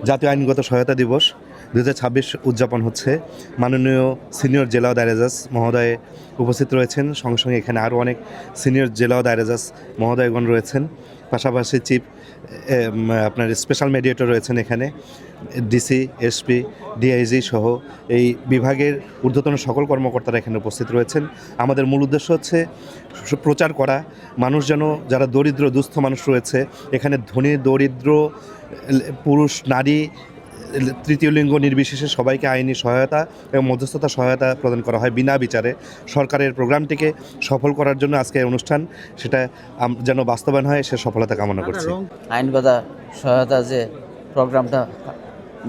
জাতীয় আইনগত সহায়তা দিবস 2026 উদযাপন হচ্ছে। মাননীয় সিনিয়র জেলা দায়রা জজ মহোদয় উপস্থিত রয়েছেন, সঙ্গে সঙ্গে এখানে আরও অনেক সিনিয়র জেলা দায়রা জজ মহোদয়গণ রয়েছেন, পাশাপাশি চিফ আপনার স্পেশাল মেডিয়েটর রয়েছেন এখানে, ডিসি, এসপি, ডিআইজি সহ এই বিভাগের ঊর্ধ্বতন সকল কর্মকর্তারা এখানে উপস্থিত রয়েছেন। আমাদের মূল উদ্দেশ্য হচ্ছে প্রচার করা, মানুষ যেন, যারা দরিদ্র দুস্থ মানুষ রয়েছে এখানে, ধনী দরিদ্র পুরুষ নারী তৃতীয় লিঙ্গ নির্বিশেষে সবাইকে আইনি সহায়তা এবং মধ্যস্থতা সহায়তা প্রদান করা হয় বিনা বিচারে। সরকারের প্রোগ্রামটিকে সফল করার জন্য আজকে এই অনুষ্ঠান, সেটা যেন বাস্তবায়ন হয়, সে সফলতা কামনা করছি। আইনগত সহায়তা যে প্রোগ্রামটা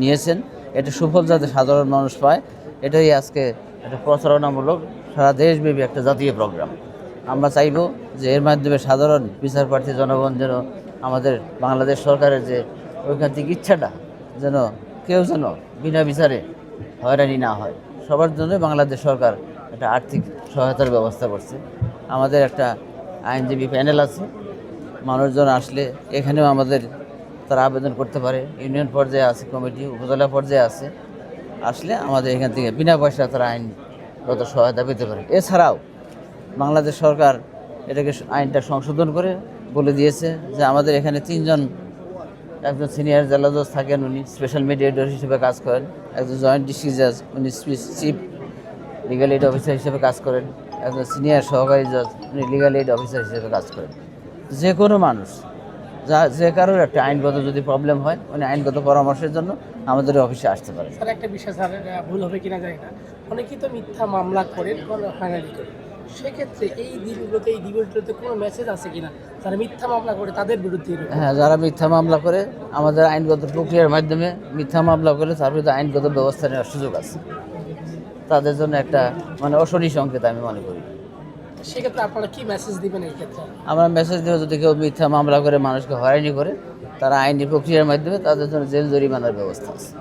নিয়েছেন, এটা সুফল যাতে সাধারণ মানুষ পায়, এটাই আজকে একটা প্রচারণামূলক সারা দেশব্যাপী একটা জাতীয় প্রোগ্রাম। আমরা চাইব যে এর মাধ্যমে সাধারণ বিচার প্রার্থী জনগণ যেন আমাদের বাংলাদেশ সরকারের যে ঐকান্তিক ইচ্ছাটা, যেন কেউ যেন বিনা বিচারে হয়রানি না হয়। সবার জন্য বাংলাদেশ সরকার একটা আর্থিক সহায়তার ব্যবস্থা করছে। আমাদের একটা আইনজীবী প্যানেল আছে, মানুষজন আসলে এখানেও আমাদের তারা আবেদন করতে পারে। ইউনিয়ন পর্যায়ে আছে কমিটি, উপজেলা পর্যায়ে আছে, আসলে আমাদের এখান থেকে বিনা পয়সা তারা আইনগত সহায়তা পেতে পারে। এছাড়াও বাংলাদেশ সরকার এটাকে আইনটা সংশোধন করে বলে দিয়েছে যে আমাদের এখানে তিনজন, একজন সিনিয়র জেলা জজ থাকেন, উনি স্পেশাল মিডিয়েটর হিসেবে কাজ করেন, একজন জয়েন্ট ডিস্ট্রিক্ট জাজ, উনি চিফ লিগাল এইড অফিসার হিসেবে কাজ করেন, একজন সিনিয়র সহকারী জজ, উনি লিগাল এইড অফিসার হিসেবে কাজ করেন। যে কোনো মানুষ যে কারোর একটা আইনগত যদি প্রবলেম হয়, উনি আইনগত পরামর্শের জন্য আমাদের অফিসে আসতে পারে। স্যার, একটা বিষয় স্যার, ভুল হবে কিনা জানি না, অনেকেই তো মিথ্যা মামলা করেন ফাইনালি করে, সেক্ষেত্রে এই দিনগুলোতে, এই দিবসগুলোতে কোনো মেসেজ আছে কিনা যারা মিথ্যা মামলা করে তাদের বিরুদ্ধে? হ্যাঁ, যারা মিথ্যা মামলা করে আমাদের আইনগত প্রক্রিয়ার মাধ্যমে মিথ্যা মামলা করে তার বিরুদ্ধে আইনগত ব্যবস্থা নেওয়ার সুযোগ আছে। তাদের জন্য একটা অশনি সংকেত আমি মনে করি। সেক্ষেত্রে আপনারা কি মেসেজ দিবেন এই ক্ষেত্রে? আমরা মেসেজ দেবো, যদি কেউ মিথ্যা মামলা করে মানুষকে হয়রানি করে, তারা আইনি প্রক্রিয়ার মাধ্যমে তাদের জন্য জেল জরিমানার ব্যবস্থা আছে।